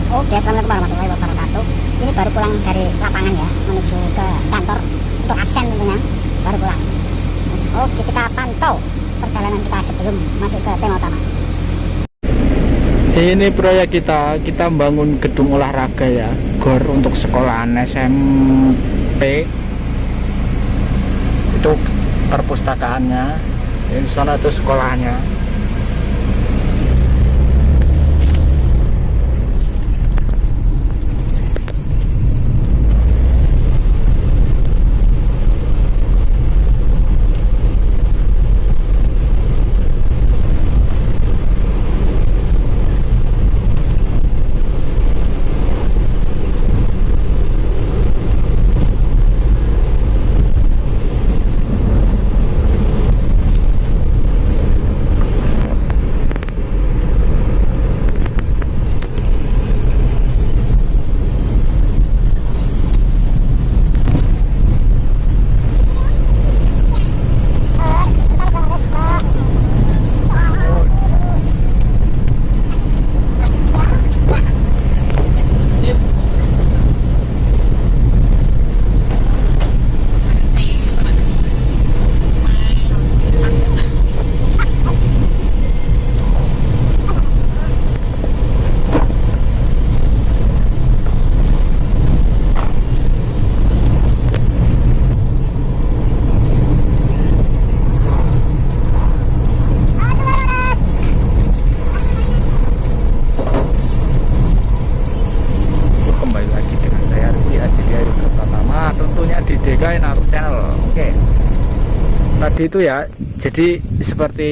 Oke, assalamualaikum warahmatullahi wabarakatuh. Ini baru pulang dari lapangan ya, menuju ke kantor untuk absen tentunya. Baru pulang. Oke, kita pantau perjalanan kita sebelum masuk ke tema utama. Ini proyek kita membangun gedung olahraga ya, GOR untuk sekolahan SMP. Itu perpustakaannya, di sana itu sekolahnya. Tentunya di DKI Naruh Channel. Oke. Tadi itu ya, jadi seperti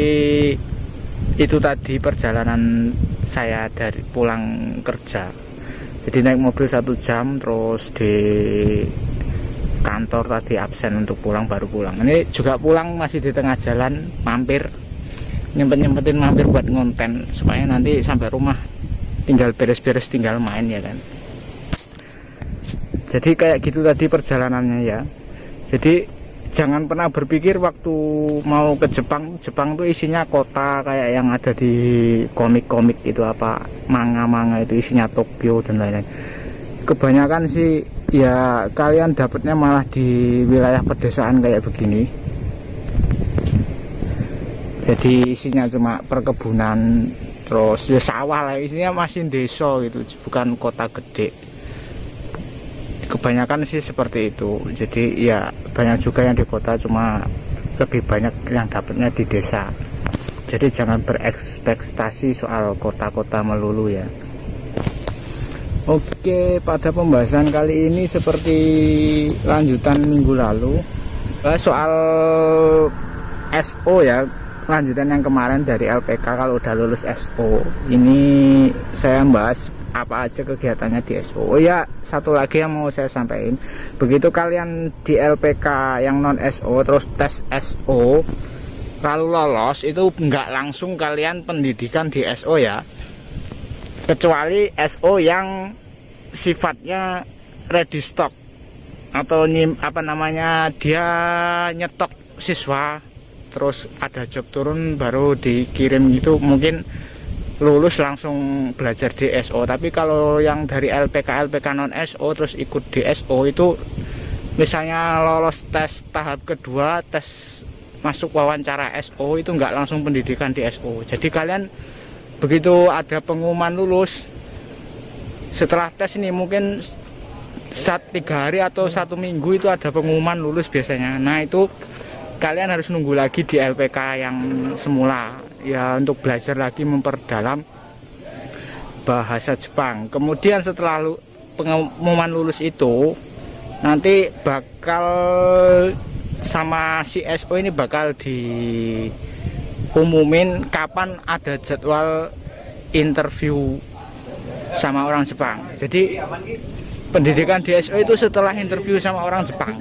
itu tadi perjalanan saya dari pulang kerja. Jadi naik mobil 1 jam, terus di kantor tadi absen untuk pulang, baru pulang. Ini juga pulang masih di tengah jalan, mampir nyempetin mampir buat ngonten supaya nanti sampai rumah tinggal beres-beres, tinggal main ya kan. Jadi kayak gitu tadi perjalanannya ya. Jadi jangan pernah berpikir waktu mau ke Jepang tuh isinya kota kayak yang ada di komik-komik itu, apa manga-manga itu isinya Tokyo dan lain-lain. Kebanyakan sih ya kalian dapatnya malah di wilayah pedesaan kayak begini. Jadi isinya cuma perkebunan, terus ya sawah lah, isinya masih desa gitu, bukan kota gede. Kebanyakan sih seperti itu. Jadi ya banyak juga yang di kota, cuma lebih banyak yang dapatnya di desa. Jadi jangan berekspektasi soal kota-kota melulu ya. Oke, pada pembahasan kali ini seperti lanjutan minggu lalu soal SO ya, lanjutan yang kemarin dari LPK. Kalau udah lulus SO ini saya bahas apa aja kegiatannya di SO. Oh ya, satu lagi yang mau saya sampaikan, begitu kalian di LPK yang non SO terus tes SO lalu lolos, itu nggak langsung kalian pendidikan di SO ya, kecuali SO yang sifatnya ready stock atau apa namanya, dia nyetok siswa terus ada job turun baru dikirim gitu, mungkin lulus langsung belajar di SO. Tapi kalau yang dari LPK non SO terus ikut di SO itu, misalnya lolos tes tahap kedua, tes masuk wawancara SO, itu nggak langsung pendidikan di SO. Jadi kalian begitu ada pengumuman lulus, setelah tes ini mungkin 3 hari atau 1 minggu itu ada pengumuman lulus biasanya. Nah itu kalian harus nunggu lagi di LPK yang semula ya, untuk belajar lagi memperdalam bahasa Jepang. Kemudian setelah pengumuman lulus itu, nanti bakal sama si SO ini bakal diumumin kapan ada jadwal interview sama orang Jepang. Jadi pendidikan di SO itu setelah interview sama orang Jepang,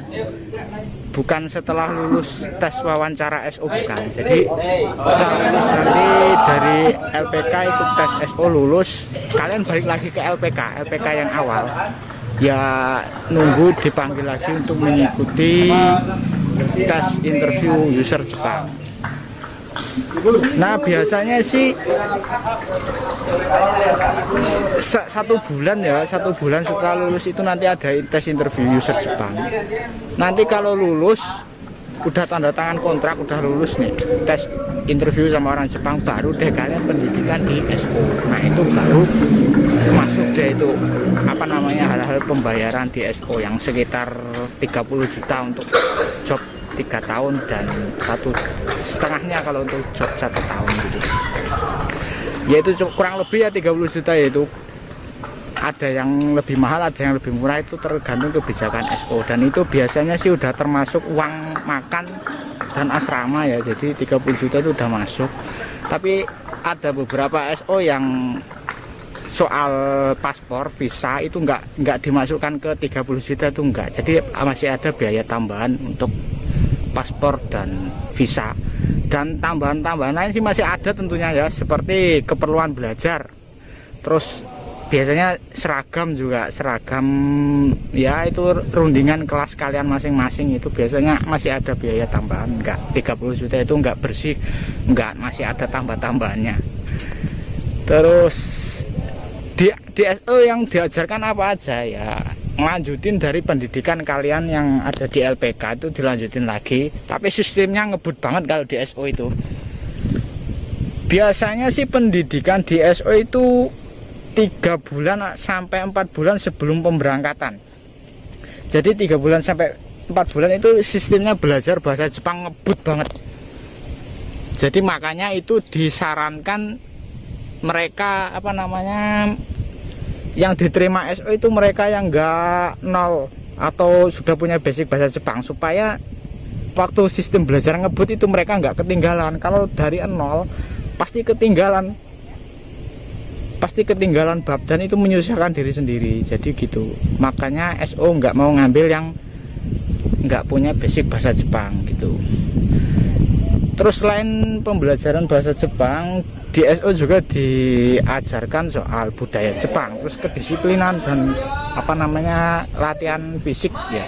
bukan setelah lulus tes wawancara SO, bukan. Jadi setelah lulus nanti dari LPK ikut tes SO lulus, kalian balik lagi ke LPK yang awal ya, nunggu dipanggil lagi untuk mengikuti tes interview user Jepang. Nah biasanya sih satu bulan ya, 1 bulan setelah lulus itu nanti ada tes interview user Jepang. Nanti kalau lulus udah tanda tangan kontrak, udah lulus nih, tes interview sama orang Jepang, baru deh kalian pendidikan di SO. Nah itu baru masuk deh itu apa namanya, hal-hal pembayaran di SO yang sekitar 30 juta untuk job 3 tahun dan 1,5-nya kalau untuk job 1 tahun gitu. Yaitu kurang lebih ya 30 juta, yaitu ada yang lebih mahal, ada yang lebih murah, itu tergantung kebijakan SO. Dan itu biasanya sih udah termasuk uang makan dan asrama ya, jadi 30 juta itu udah masuk. Tapi ada beberapa SO yang soal paspor, visa itu nggak dimasukkan ke 30 juta itu enggak, jadi masih ada biaya tambahan untuk paspor dan visa. Dan tambahan-tambahan lain sih masih ada tentunya ya, seperti keperluan belajar, terus biasanya seragam juga, seragam ya itu rundingan kelas kalian masing-masing, itu biasanya masih ada biaya tambahan. Enggak 30 juta itu enggak bersih, enggak, masih ada tambah-tambahannya. Terus di SO yang diajarkan apa aja ya, ngelanjutin dari pendidikan kalian yang ada di LPK itu dilanjutin lagi, tapi sistemnya ngebut banget kalau di SO itu. Biasanya sih pendidikan di SO itu 3 bulan sampai 4 bulan sebelum pemberangkatan. Jadi 3 bulan sampai 4 bulan itu sistemnya belajar bahasa Jepang ngebut banget. Jadi makanya itu disarankan mereka apa namanya, yang diterima SO itu mereka yang enggak nol atau sudah punya basic bahasa Jepang, supaya waktu sistem belajar ngebut itu mereka nggak ketinggalan. Kalau dari nol pasti ketinggalan bab, dan itu menyusahkan diri sendiri. Jadi gitu, makanya SO nggak mau ngambil yang nggak punya basic bahasa Jepang gitu. Terus selain pembelajaran bahasa Jepang, di SO juga diajarkan soal budaya Jepang, terus kedisiplinan dan apa namanya, latihan fisik ya.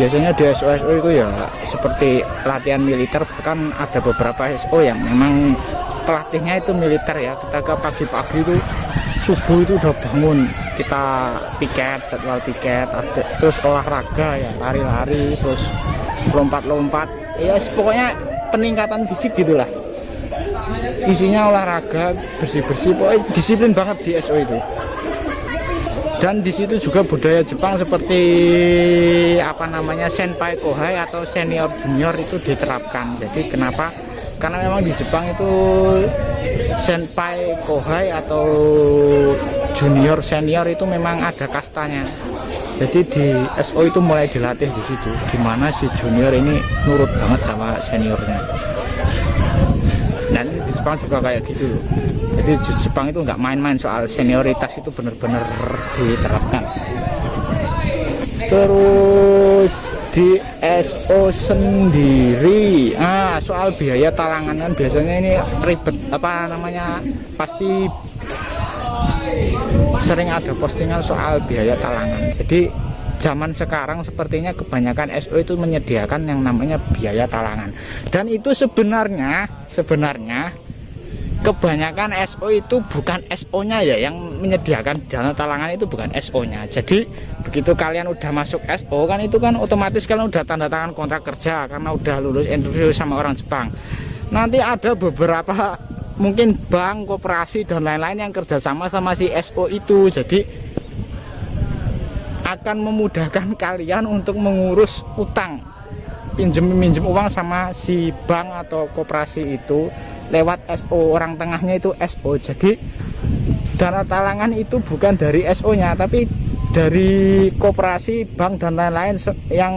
Biasanya di SO itu ya seperti latihan militer, bahkan ada beberapa SO yang memang pelatihnya itu militer ya. Kita ke pagi-pagi itu subuh itu udah bangun, kita piket, jadwal piket, terus olahraga ya, lari-lari, terus lompat-lompat ya, pokoknya peningkatan fisik gitulah. Isinya olahraga, bersih-bersih, pokoknya disiplin banget di SO itu. Dan di situ juga budaya Jepang seperti apa namanya, senpai kohai atau senior junior itu diterapkan. Jadi kenapa? Karena memang di Jepang itu senpai kohai atau junior senior itu memang ada kastanya. Jadi di SO itu mulai dilatih di situ, gimana si junior ini nurut banget sama seniornya. Dan di Jepang juga kayak gitu. Jadi di Jepang itu nggak main-main soal senioritas, itu benar-benar diterapkan. Terus di SO sendiri, soal biaya talangan kan biasanya ini ribet, apa namanya, pasti sering ada postingan soal biaya talangan. Jadi zaman sekarang sepertinya kebanyakan SO itu menyediakan yang namanya biaya talangan. Dan itu sebenarnya kebanyakan SO itu bukan SO-nya ya yang menyediakan dana talangan, itu bukan SO-nya. Jadi begitu kalian udah masuk SO kan, itu kan otomatis kalian udah tanda tangan kontrak kerja karena udah lulus interview sama orang Jepang. Nanti ada beberapa mungkin bank, koperasi dan lain-lain yang kerjasama sama si SO itu. Jadi akan memudahkan kalian untuk mengurus utang, minjem uang sama si bank atau koperasi itu lewat SO. Orang tengahnya itu SO. Jadi dana talangan itu bukan dari SO-nya, tapi dari koperasi, bank dan lain-lain yang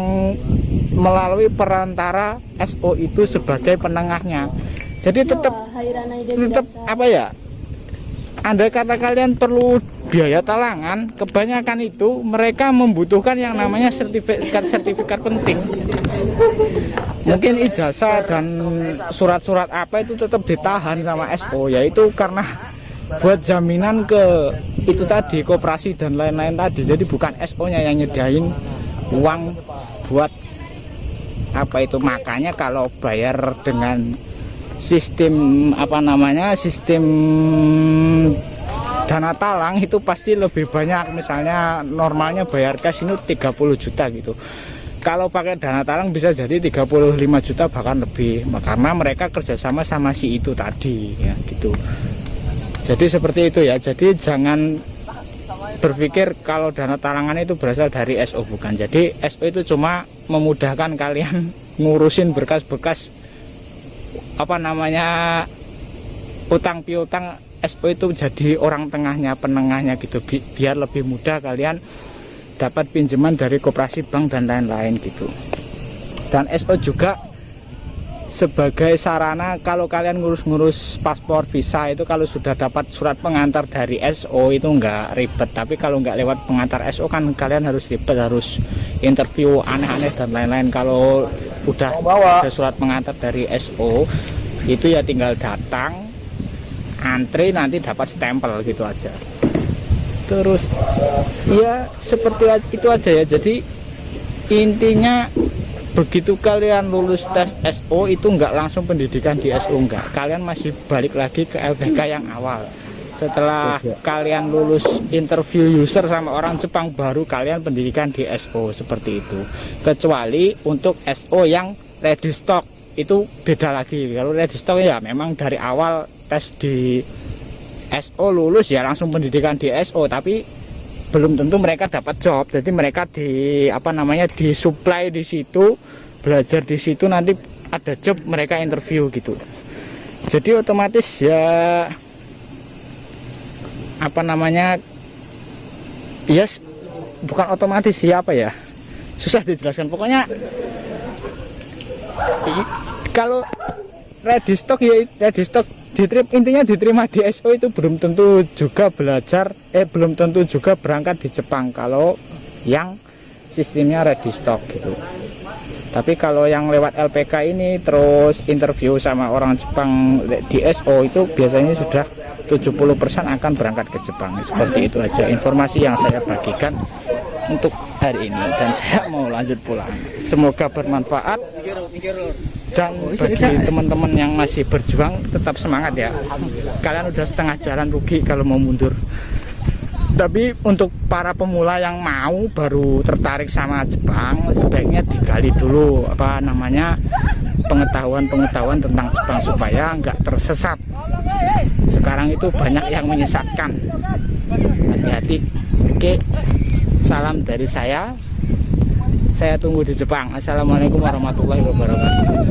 melalui perantara SO itu sebagai penengahnya. Jadi tetap apa ya, andai kata kalian perlu biaya talangan, kebanyakan itu mereka membutuhkan yang namanya sertifikat penting. Mungkin ijazah dan surat-surat apa itu tetap ditahan sama SO, yaitu karena buat jaminan ke itu tadi, koperasi dan lain-lain tadi. Jadi bukan SO-nya yang nyediain uang buat apa itu. Makanya kalau bayar dengan sistem apa namanya, sistem dana talang itu pasti lebih banyak. Misalnya normalnya bayar cash ini 30 juta gitu, kalau pakai dana talang bisa jadi 35 juta bahkan lebih, karena mereka kerjasama sama si itu tadi ya gitu. Jadi seperti itu ya. Jadi jangan berpikir kalau dana talangan itu berasal dari SO, bukan. Jadi SO itu cuma memudahkan kalian ngurusin berkas-berkas apa namanya utang piutang. SO itu jadi orang tengahnya, penengahnya gitu, biar lebih mudah kalian dapat pinjaman dari koperasi bank dan lain-lain gitu. Dan SO juga sebagai sarana kalau kalian ngurus-ngurus paspor, visa itu kalau sudah dapat surat pengantar dari SO itu nggak ribet. Tapi kalau nggak lewat pengantar SO kan kalian harus ribet, harus interview aneh-aneh dan lain-lain. Kalau udah ada surat pengantar dari SO itu ya tinggal datang, antri, nanti dapat stempel gitu aja. Terus ya seperti itu aja ya. Jadi intinya begitu kalian lulus tes SO itu nggak langsung pendidikan di SO, enggak, kalian masih balik lagi ke LPK yang awal. Setelah kalian lulus interview user sama orang Jepang, baru kalian pendidikan di SO, seperti itu. Kecuali untuk SO yang ready stock itu beda lagi. Kalau ready stock ya memang dari awal tes di SO lulus ya langsung pendidikan di SO, tapi belum tentu mereka dapat job. Jadi mereka di apa namanya disuplai di situ, belajar di situ, nanti ada job mereka interview gitu. Jadi otomatis ya apa namanya ya bukan otomatis siapa ya, susah dijelaskan. Pokoknya kalau ready stock ya ready stock, intinya diterima di SO itu belum tentu juga belajar, belum tentu juga berangkat di Jepang kalau yang sistemnya ready stock gitu. Tapi kalau yang lewat LPK ini terus interview sama orang Jepang di SO itu biasanya sudah 70% akan berangkat ke Jepang. Seperti itu aja informasi yang saya bagikan untuk hari ini, dan saya mau lanjut pulang. Semoga bermanfaat, dan bagi teman-teman yang masih berjuang tetap semangat ya. Kalian udah setengah jalan rugi kalau mau mundur. Tapi untuk para pemula yang mau baru tertarik sama Jepang, sebaiknya digali dulu apa namanya pengetahuan tentang Jepang supaya nggak tersesat. Sekarang itu banyak yang menyesatkan. Hati-hati. Oke, salam dari saya tunggu di Jepang. Assalamualaikum warahmatullahi wabarakatuh.